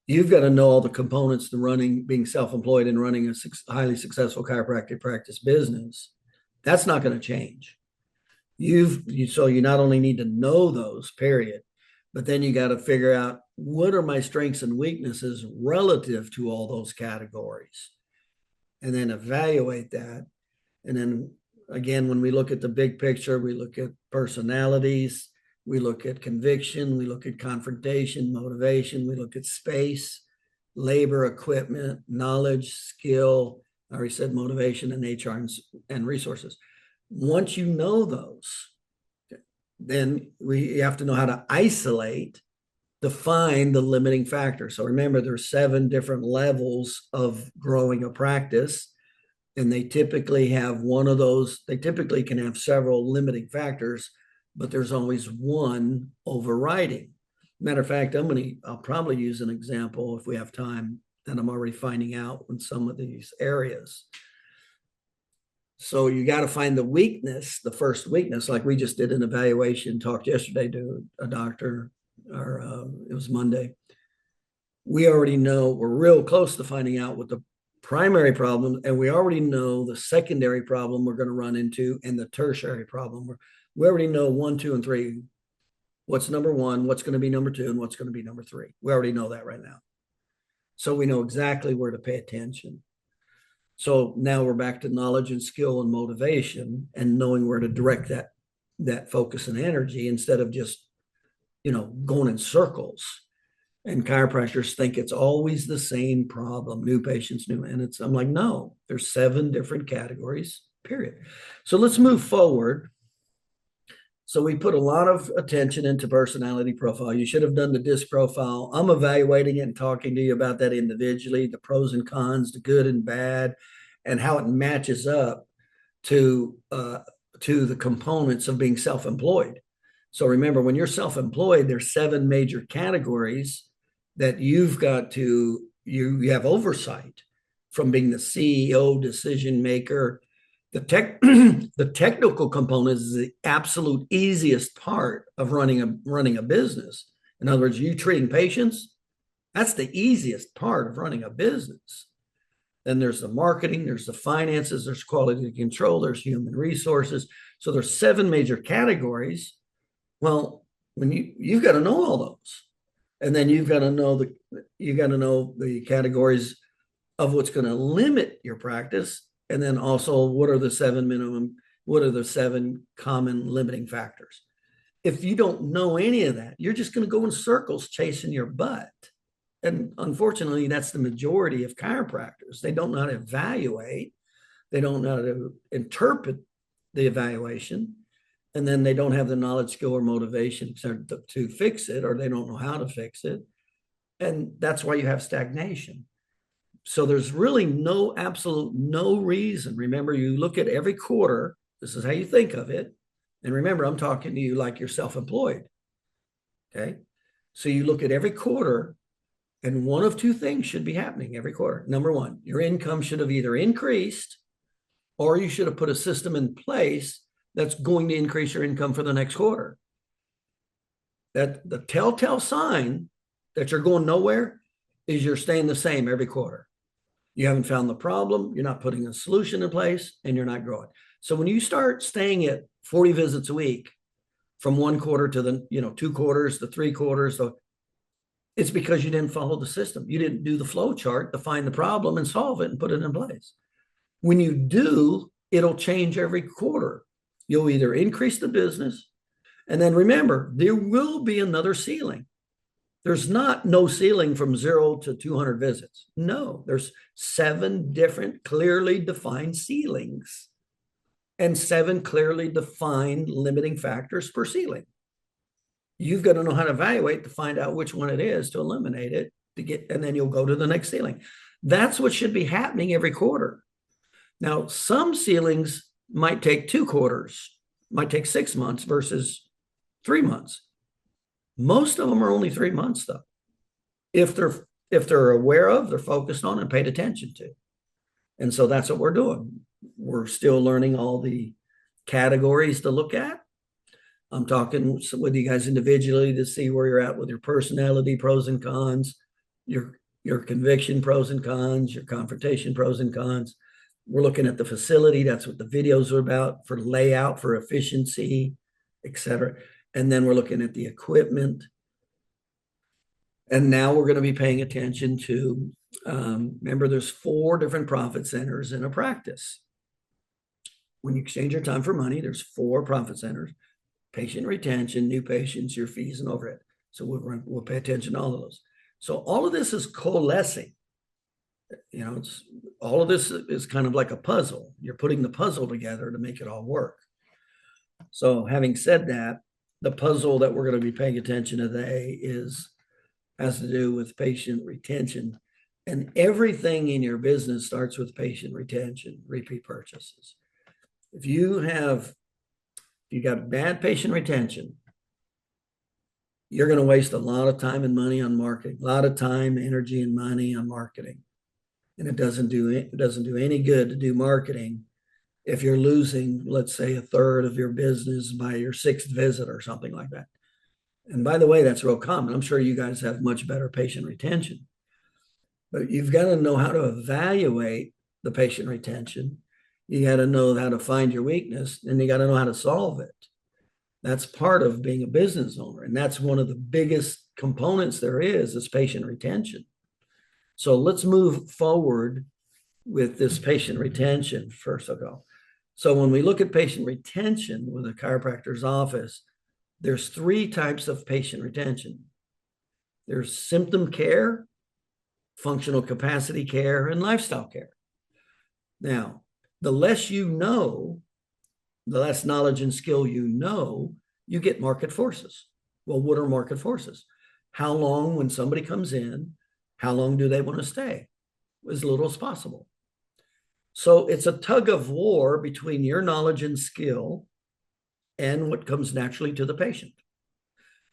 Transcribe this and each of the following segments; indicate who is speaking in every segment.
Speaker 1: You've got to know all the components to running, being self-employed and running a highly successful chiropractic practice business. That's not going to change. So you not only need to know those, period, but then you got to figure out what are my strengths and weaknesses relative to all those categories, and then evaluate that. And then again, when we look at the big picture, we look at personalities, we look at conviction, we look at confrontation, motivation, we look at space, labor, equipment, knowledge, skill. I already said motivation and HR and resources. Once you know those, then we have to know how to isolate, define the limiting factor. So remember, there's 7 different levels of growing a practice, and they typically have one of those. They typically can have several limiting factors, but there's always one overriding. Matter of fact, I'll probably use an example if we have time, and I'm already finding out in some of these areas. So you got to find the weakness, the first weakness, like we just did an evaluation, talked yesterday to a doctor, or it was Monday. We already know we're real close to finding out what the primary problem, and we already know the secondary problem we're going to run into and the tertiary problem. We already know 1, 2, and 3. What's number 1, what's going to be number 2, and what's going to be number 3. We already know that right now. So we know exactly where to pay attention. So now we're back to knowledge and skill and motivation and knowing where to direct that focus and energy instead of just, going in circles. And chiropractors think it's always the same problem, new patients, I'm like, no, there's 7 different categories, period. So let's move forward. So we put a lot of attention into personality profile. You should have done the disc profile. I'm evaluating it and talking to you about that individually, the pros and cons, the good and bad, and how it matches up to the components of being self-employed. So remember, when you're self-employed, there's 7 major categories that you've got to, you have oversight from being the CEO, decision maker. The technical component is the absolute easiest part of running a business. In other words, you treating patients, that's the easiest part of running a business. Then there's the marketing, there's the finances, there's quality control, there's human resources. So there's 7 major categories. Well, when you've got to know all those, and then you've got to know the categories of what's going to limit your practice. And then also, what are the 7 common limiting factors? If you don't know any of that, you're just going to go in circles chasing your butt. And unfortunately, that's the majority of chiropractors. They don't know how to evaluate. They don't know how to interpret the evaluation. And then they don't have the knowledge, skill, or motivation to fix it, or they don't know how to fix it. And that's why you have stagnation. So there's really no reason. Remember, you look at every quarter. This is how you think of it. And remember, I'm talking to you like you're self-employed. Okay. So you look at every quarter, and one of 2 things should be happening every quarter. Number 1, your income should have either increased, or you should have put a system in place that's going to increase your income for the next quarter. That the telltale sign that you're going nowhere is you're staying the same every quarter. You haven't found the problem, you're not putting a solution in place, and you're not growing. So when you start staying at 40 visits a week from 1 quarter to the 2 quarters, the 3 quarters, it's because you didn't follow the system. You didn't do the flow chart to find the problem and solve it and put it in place. When you do, it'll change every quarter. You'll either increase the business, and then remember, there will be another ceiling. There's no ceiling from 0 to 200 visits. No, there's 7 different clearly defined ceilings and 7 clearly defined limiting factors per ceiling. You've got to know how to evaluate to find out which one it is, to eliminate it, and then you'll go to the next ceiling. That's what should be happening every quarter. Now, some ceilings might take 2 quarters, might take 6 months versus 3 months. Most of them are only 3 months, though. If they're aware of, they're focused on, and paid attention to. And so that's what we're doing. We're still learning all the categories to look at. I'm talking with you guys individually to see where you're at with your personality, pros and cons, your conviction pros and cons, your confrontation pros and cons. We're looking at the facility. That's what the videos are about, for layout, for efficiency, et cetera. And then we're looking at the equipment. And now we're going to be paying attention to, remember, there's 4 different profit centers in a practice. When you exchange your time for money, there's 4 profit centers: patient retention, new patients, your fees, and overhead. So we'll pay attention to all of those. So all of this is coalescing. It's all of this is kind of like a puzzle. You're putting the puzzle together to make it all work. So having said that, the puzzle that we're going to be paying attention to today has to do with patient retention. And everything in your business starts with patient retention, repeat purchases. If you got bad patient retention, you're going to waste a lot of time and money on marketing, a lot of time, energy, and money on marketing. And it doesn't do any good to do marketing if you're losing, let's say, 1/3 of your business by your 6th visit or something like that. And by the way, that's real common. I'm sure you guys have much better patient retention, but you've got to know how to evaluate the patient retention. You got to know how to find your weakness, and you got to know how to solve it. That's part of being a business owner. And that's one of the biggest components there is patient retention. So let's move forward with this patient retention first of all. So when we look at patient retention with a chiropractor's office, there's 3 types of patient retention. There's symptom care, functional capacity care, and lifestyle care. Now, the less you know, the less knowledge and skill you get market forces. Well, what are market forces? How long, when somebody comes in, how long do they want to stay? As little as possible. So it's a tug of war between your knowledge and skill and what comes naturally to the patient.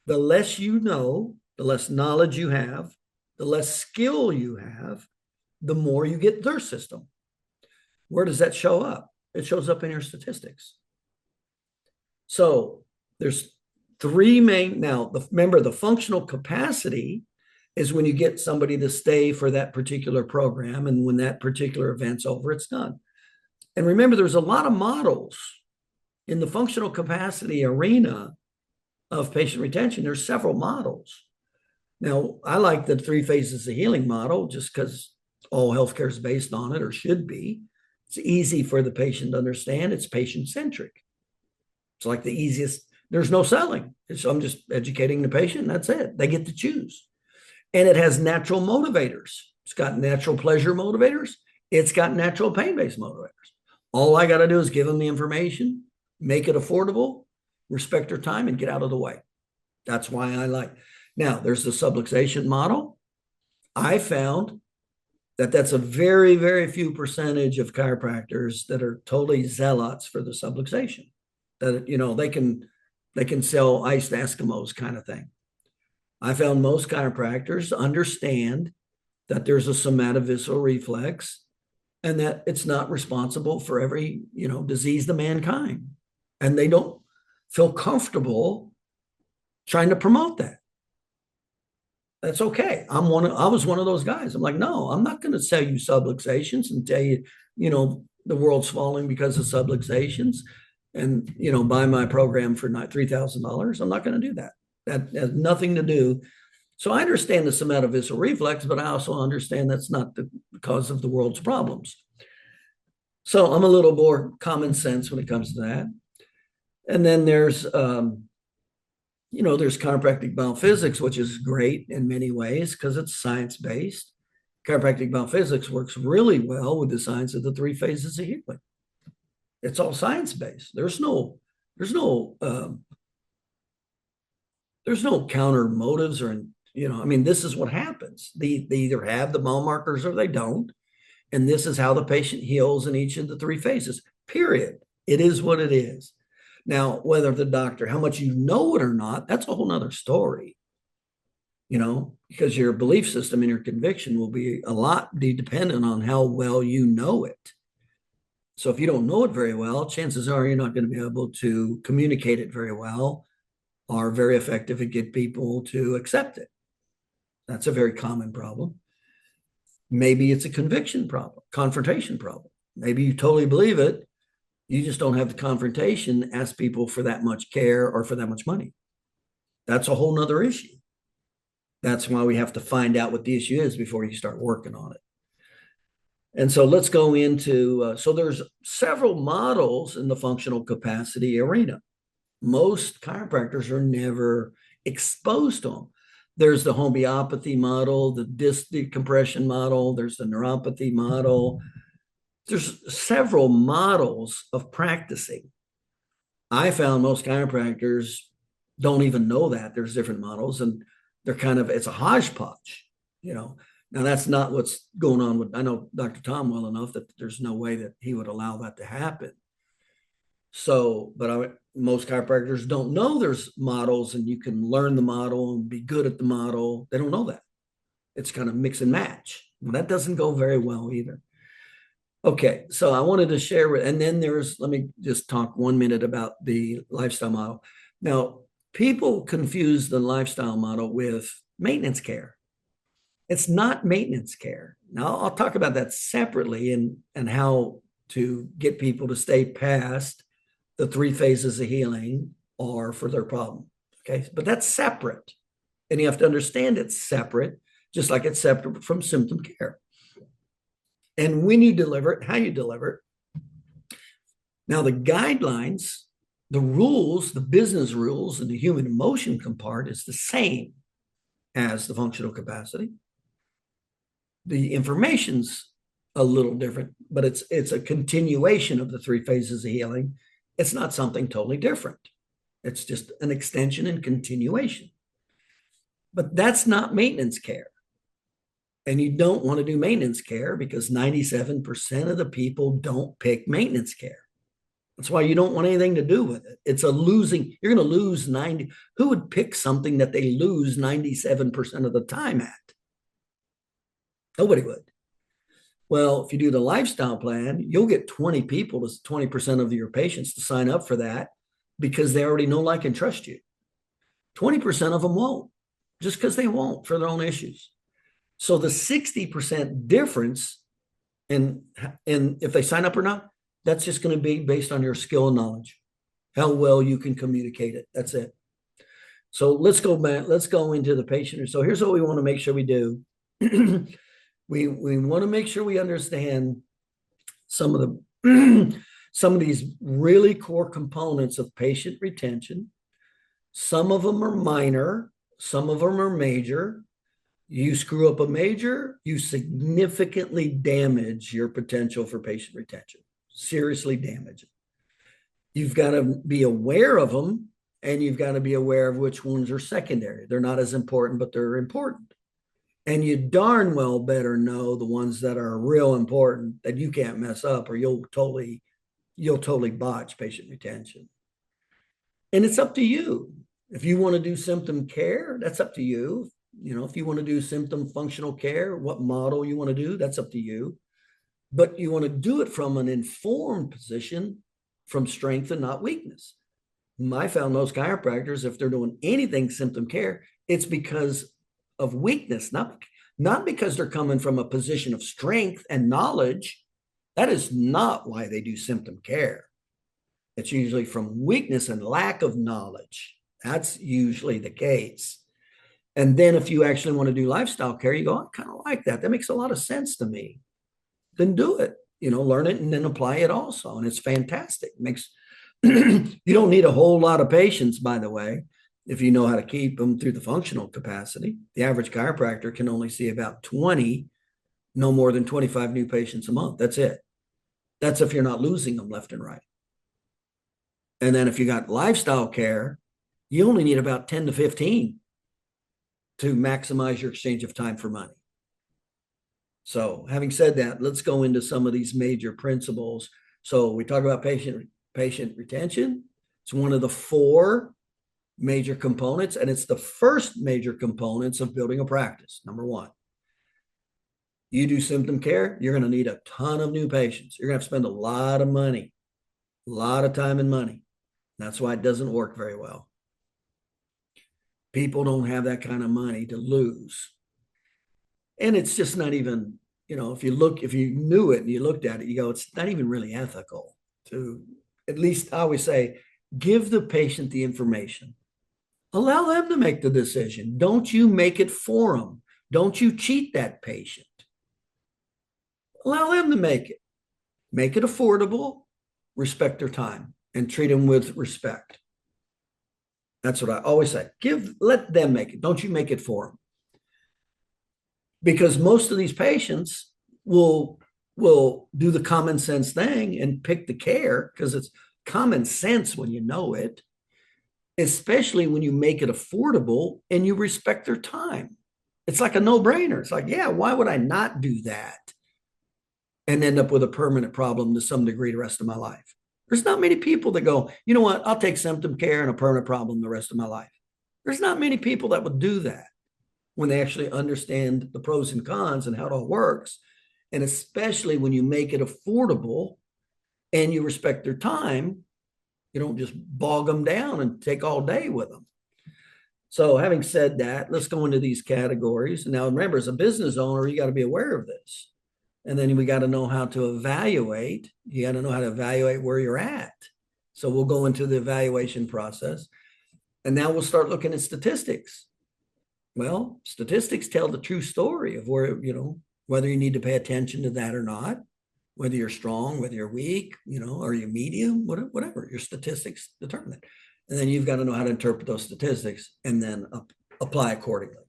Speaker 1: The less you know, the less knowledge you have, the less skill you have, the more you get their system. Where does that show up? It shows up in your statistics. So there's 3 main, now remember, the functional capacity is when you get somebody to stay for that particular program, and when that particular event's over, it's done. And remember, there's a lot of models in the functional capacity arena of patient retention. There's several models. Now, I like the 3 phases of healing model just because all healthcare is based on it, or should be. It's easy for the patient to understand. It's patient-centric. It's like the easiest. There's no selling. I'm just educating the patient, and that's it. They get to choose. And it has natural motivators. It's got natural pleasure motivators. It's got natural pain-based motivators. All I got to do is give them the information, make it affordable, respect their time, and get out of the way. That's why I like. Now, there's the subluxation model. I found that that's a very, very few percentage of chiropractors that are totally zealots for the subluxation. That, they can sell iced Eskimos kind of thing. I found most chiropractors understand that there's a somatovisceral reflex and that it's not responsible for every, disease to mankind. And they don't feel comfortable trying to promote that. That's okay. I was one of those guys. I'm like, no, I'm not going to sell you subluxations and tell you, the world's falling because of subluxations and, buy my program for $3,000. I'm not going to do that. That has nothing to do. So I understand the somatovisceral reflex, but I also understand that's not the cause of the world's problems. So I'm a little more common sense when it comes to that. And then there's, there's chiropractic biophysics, which is great in many ways because it's science-based. Chiropractic biophysics works really well with the science of the 3 phases of healing. It's all science-based. There's no counter motives or, this is what happens. They either have the mile markers or they don't. And this is how the patient heals in each of the 3 phases, period. It is what it is. Now, whether the doctor, how much you know it or not, that's a whole nother story, because your belief system and your conviction will be dependent on how well you know it. So if you don't know it very well, chances are you're not going to be able to communicate it very well, are very effective at get people to accept it. That's a very common problem. Maybe it's a conviction problem, confrontation problem. Maybe you totally believe it. You just don't have the confrontation, ask people for that much care or for that much money. That's a whole nother issue. That's why we have to find out what the issue is before you start working on it. And so let's go into, so there's several models in the functional capacity arena. Most chiropractors are never exposed to them. There's the homeopathy model, the disc decompression model, there's the neuropathy model. There's several models of practicing. I found most chiropractors don't even know that there's different models, and they're kind of, it's a hodgepodge, you know. Now that's not what's going on with, I know Dr. Tom well enough that there's no way that he would allow that to happen. So, but most chiropractors don't know there's models and you can learn the model and be good at the model. They don't know that. It's kind of mix and match. Well, that doesn't go very well either. Okay, so I wanted to share with, and then let me just talk 1 minute about the lifestyle model. Now, people confuse the lifestyle model with maintenance care. It's not maintenance care. Now, I'll talk about that separately and how to get people to stay past the 3 phases of healing or for their problem. Okay, but that's separate. And you have to understand it's separate, just like it's separate from symptom care. And when you deliver it, how you deliver it. Now, the guidelines, the rules, the business rules, and the human emotion part is the same as the functional capacity. The information's a little different, but it's a continuation of the 3 phases of healing. It's not something totally different. It's just an extension and continuation. But that's not maintenance care. And you don't want to do maintenance care because 97% of the people don't pick maintenance care. That's why you don't want anything to do with it. It's a losing, you're going to lose 90. Who would pick something that they lose 97% of the time at? Nobody would. Well, if you do the lifestyle plan, you'll get 20 people, 20% of your patients to sign up for that because they already know, like, and trust you. 20% of them won't, just because they won't for their own issues. So the 60% difference in if they sign up or not, that's just going to be based on your skill and knowledge, how well you can communicate it. That's it. So let's go back. Let's go into the patient. So here's what we want to make sure we do. We want to make sure we understand some of these really core components of patient retention. Some of them are minor, some of them are major. You screw up a major, you significantly damage your potential for patient retention. Seriously damage it. You've got to be aware of them, and you've got to be aware of which ones are secondary. They're not as important, but they're important. And you darn well better know the ones that are real important that you can't mess up, or you'll totally botch patient retention. And it's up to you. If you want to do symptom care, that's up to you. You know, if you want to do symptom functional care, what model you want to do, that's up to you. But you want to do it from an informed position, from strength and not weakness. I found most chiropractors, if they're doing anything symptom care, it's because of weakness, not because they're coming from a position of strength and knowledge. That is not why they do symptom care. It's usually from weakness and lack of knowledge. That's usually the case. And then if you actually want to do lifestyle care, you go, I kind of like that. That makes a lot of sense to me. Then do it, learn it and then apply it also. And it's fantastic. It makes you don't need a whole lot of patients, by the way, if you know how to keep them through the functional capacity. The average chiropractor can only see about 20, no more than 25 new patients a month. That's it. That's if you're not losing them left and right. And then if you got lifestyle care, you only need about 10 to 15 to maximize your exchange of time for money. So having said that, let's go into some of these major principles. So we talk about patient retention. It's one of the 4 major components, and it's the first major components of building a practice. Number 1, you do symptom care, you're going to need a ton of new patients. You're going to have to spend a lot of money, a lot of time and money. That's why it doesn't work very well. People don't have that kind of money to lose. And it's just not even, if you knew it and you looked at it, you go, it's not even really ethical to, at least I always say, give the patient the information. Allow them to make the decision. Don't you make it for them. Don't you cheat that patient. Allow them to make it. Make it affordable, respect their time, and treat them with respect. That's what I always say. Let them make it. Don't you make it for them. Because most of these patients will do the common sense thing and pick the care because it's common sense when you know it, especially when you make it affordable and you respect their time. It's like a no-brainer. It's like, yeah, why would I not do that and end up with a permanent problem to some degree the rest of my life? There's not many people that go, you know what, I'll take symptom care and a permanent problem the rest of my life. There's not many people that would do that when they actually understand the pros and cons and how it all works. And especially when you make it affordable and you respect their time, you don't just bog them down and take all day with them. So having said that, let's go into these categories. Now, remember, as a business owner, you got to be aware of this. And then we got to know how to evaluate. You got to know how to evaluate where you're at. So we'll go into the evaluation process. And now we'll start looking at statistics. Well, statistics tell the true story of where, whether you need to pay attention to that or not, whether you're strong, whether you're weak, are you medium, whatever, your statistics determine it. And then you've got to know how to interpret those statistics and then apply accordingly.